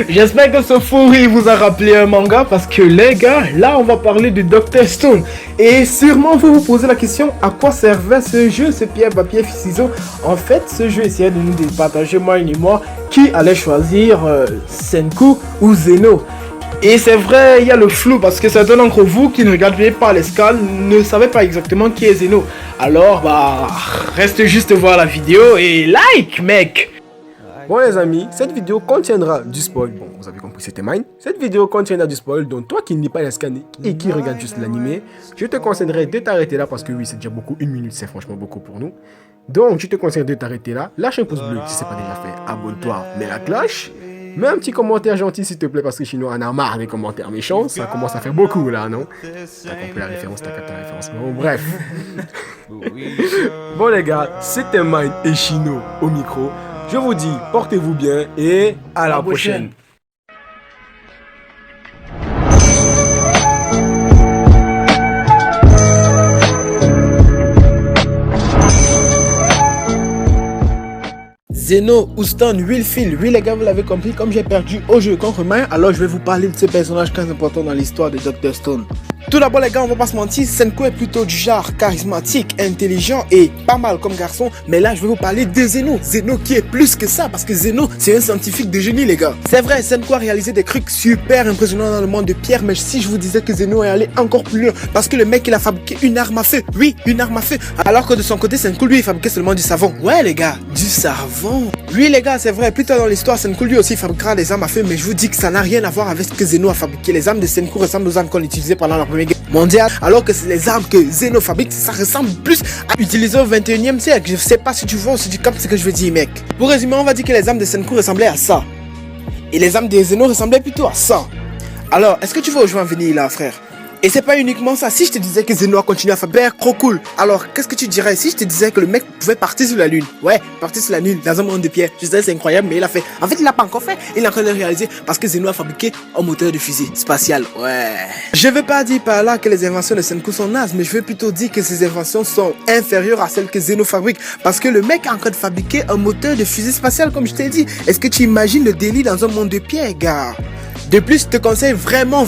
J'espère que ce fou rire vous a rappelé un manga parce que les gars, là on va parler de Dr Stone. Et sûrement vous vous posez la question, à quoi servait ce jeu, ce pierre, papier, ciseaux. En fait, ce jeu essayait de nous départager, moi et moi, qui allait choisir Senku ou Zeno. Et c'est vrai, il y a le flou parce que certains d'entre vous qui ne regardaient pas l'escale ne savaient pas exactement qui est Zeno. Alors, reste juste voir la vidéo et like, mec! Bon les amis, cette vidéo contiendra du spoil. Bon, vous avez compris, c'était mine. Cette vidéo contiendra du spoil, donc toi qui ne lis pas les scans et qui regarde juste l'animé, je te conseillerais de t'arrêter là parce que oui, c'est déjà beaucoup, 1 minute, c'est franchement beaucoup pour nous. Donc, je te conseille de t'arrêter là, lâche un pouce bleu si c'est pas déjà fait, abonne-toi, mets la cloche, mets un petit commentaire gentil s'il te plaît parce que Chino en a marre des commentaires méchants, ça commence à faire beaucoup là, non? T'as compris la référence, t'as capté la référence, bon bref. Bon les gars, c'était Mine et Chino au micro. Je vous dis, portez-vous bien et à la prochaine. Zeno, Houston, Willfield, oui les gars vous l'avez compris, comme j'ai perdu au jeu contre Mine, alors je vais vous parler de ce personnage très important dans l'histoire de Dr Stone. Tout d'abord les gars, on va pas se mentir, Senku est plutôt du genre charismatique, intelligent et pas mal comme garçon. Mais là je vais vous parler de Zeno. Zeno qui est plus que ça parce que Zeno c'est un scientifique de génie les gars. C'est vrai, Senku a réalisé des trucs super impressionnants dans le monde de pierre. Mais si je vous disais que Zeno est allé encore plus loin, parce que le mec il a fabriqué une arme à feu. Oui, une arme à feu. Alors que de son côté Senku lui il fabriquait seulement du savon. Ouais les gars, du savon. Oui les gars, c'est vrai, plus tard dans l'histoire Senku lui aussi fabriquera des armes à feu. Mais je vous dis que ça n'a rien à voir avec ce que Zeno a fabriqué. Les armes de Senku ressemblent aux armes qu'on utilisait pendant la première guerre mondiale, alors que les armes que Zeno fabrique, ça ressemble plus à utiliser au 21e siècle. Je sais pas si tu vois ou si tu captes ce que je veux dire, mec. Pour résumer, on va dire que les armes de Senku ressemblaient à ça. Et les armes de Zeno ressemblaient plutôt à ça. Alors, est-ce que tu vois où je veux en venir là, frère? Et c'est pas uniquement ça, si je te disais que Zeno a continué à faire trop cool, alors qu'est-ce que tu dirais si je te disais que le mec pouvait partir sur la lune? Ouais, partir sur la lune dans un monde de pierre. Je disais c'est incroyable, mais il a fait. En fait, il l'a pas encore fait, il est en train de le réaliser parce que Zeno a fabriqué un moteur de fusée spatial. Ouais. Je veux pas dire par là que les inventions de Senku sont nazes, mais je veux plutôt dire que ces inventions sont inférieures à celles que Zeno fabrique parce que le mec est en train de fabriquer un moteur de fusée spatiale comme je t'ai dit. Est-ce que tu imagines le délit dans un monde de pierre, gars? De plus, je te conseille vraiment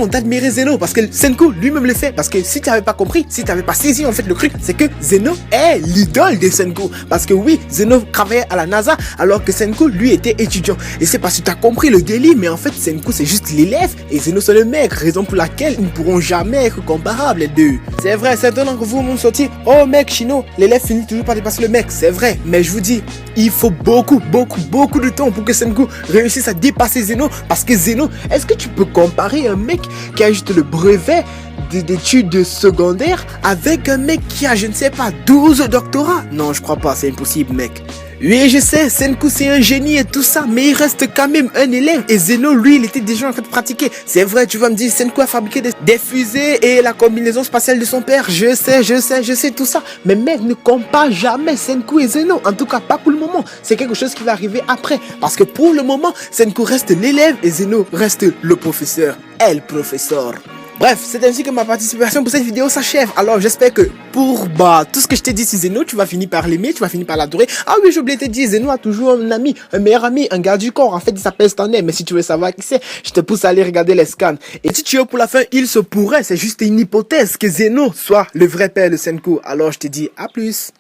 d'admirer Zeno parce que Senku lui-même le fait. Parce que si tu n'avais pas compris, si tu n'avais pas saisi en fait le truc, c'est que Zeno est l'idole de Senku. Parce que oui, Zeno travaillait à la NASA alors que Senku lui était étudiant. Et c'est parce que tu as compris le délit, mais en fait Senku c'est juste l'élève et Zeno c'est le mec. Raison pour laquelle ils ne pourront jamais être comparables les deux. C'est vrai, certains d'entre vous m'ont sorti, oh mec Chino, l'élève finit toujours par dépasser le mec. C'est vrai, mais je vous dis, il faut beaucoup de temps pour que Senku réussisse à dépasser Zeno parce que Zeno, est-ce que tu peux comparer un mec qui a juste le brevet d'études secondaires avec un mec qui a, je ne sais pas, 12 doctorats? Non, je crois pas, c'est impossible, mec. Oui, je sais, Senku c'est un génie et tout ça, mais il reste quand même un élève. Et Zeno, lui, il était déjà en train de pratiquer. C'est vrai, tu vas me dire, Senku a fabriqué des fusées et la combinaison spatiale de son père. Je sais tout ça. Mais mec, ne compare jamais Senku et Zeno. En tout cas, pas pour le moment. C'est quelque chose qui va arriver après. Parce que pour le moment, Senku reste l'élève et Zeno reste le professeur. El professeur. Bref, c'est ainsi que ma participation pour cette vidéo s'achève. Alors j'espère que pour tout ce que je t'ai dit sur Zeno, tu vas finir par l'aimer, tu vas finir par l'adorer. Ah oui, j'ai oublié de te dire, Zeno a toujours un ami, un meilleur ami, un gars du corps. En fait, il s'appelle Stanley, mais si tu veux savoir qui c'est, je te pousse à aller regarder les scans. Et si tu veux pour la fin, il se pourrait, c'est juste une hypothèse, que Zeno soit le vrai père de Senku. Alors je te dis à plus.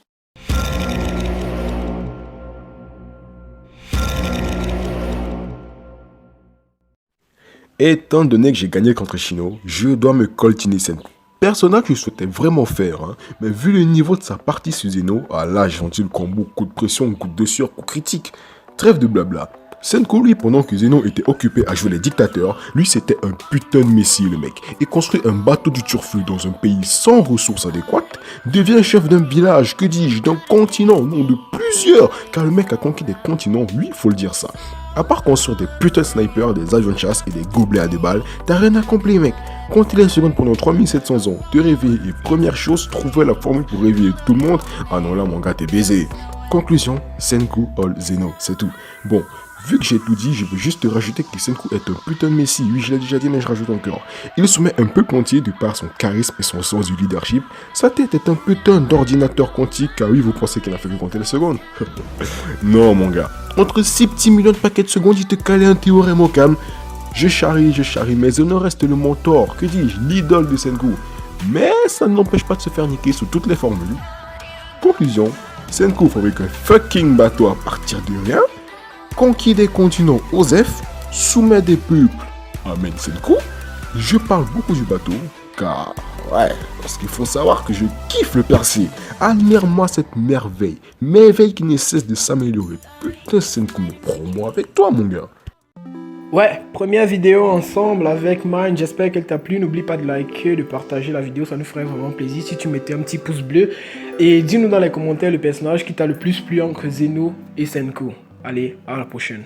Étant donné que j'ai gagné contre Chino, je dois me coltiner Senku. Personnage que je souhaitais vraiment faire, mais vu le niveau de sa partie sur Zeno, là j'ai senti le combo coup de pression, coup de sueur, coup critique. Trêve de blabla. Senku, lui, pendant que Zeno était occupé à jouer les dictateurs, lui c'était un putain de messie le mec. Et construit un bateau du turfu dans un pays sans ressources adéquates, devient chef d'un village, que dis-je, d'un continent, non de plusieurs, car le mec a conquis des continents, lui, faut le dire ça. À part construire des putains de snipers, des avions de chasse et des gobelets à 2 balles, t'as rien accompli mec. Comptez les secondes pendant 3700 ans, te réveiller et première chose, trouver la formule pour réveiller tout le monde. Ah non là mon gars t'es baisé. Conclusion, Senku all Zeno, c'est tout. Bon, Vu que j'ai tout dit, je veux juste te rajouter que Senku est un putain de messie. Oui, je l'ai déjà dit, mais je rajoute encore. Il se met un peu pointillé de par son charisme et son sens du leadership. Sa tête est un putain d'ordinateur quantique, car oui, vous pensez qu'il a fait que compter les secondes. Non, mon gars. Entre 6 petits millions de paquets de secondes, il te calait un théorème au calme. Je charrie, mais Zeno reste le mentor, que dis-je, l'idole de Senku. Mais ça ne l'empêche pas de se faire niquer sous toutes les formules. Conclusion, Senku fabrique un fucking bateau à partir de rien, conquit des continents OSEF, soumet des peuples. Amen Senku. Je parle beaucoup du bateau, car, ouais, parce qu'il faut savoir que je kiffe le percer. Admire-moi cette merveille qui ne cesse de s'améliorer. Putain Senku, mais prends-moi avec toi mon gars. Ouais, première vidéo ensemble avec Mine, j'espère qu'elle t'a plu. N'oublie pas de liker, de partager la vidéo, ça nous ferait vraiment plaisir si tu mettais un petit pouce bleu. Et dis-nous dans les commentaires le personnage qui t'a le plus plu entre Zeno et Senku. Allez, à la prochaine.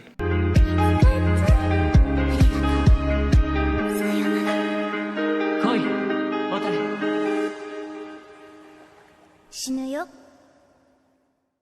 死ぬよ。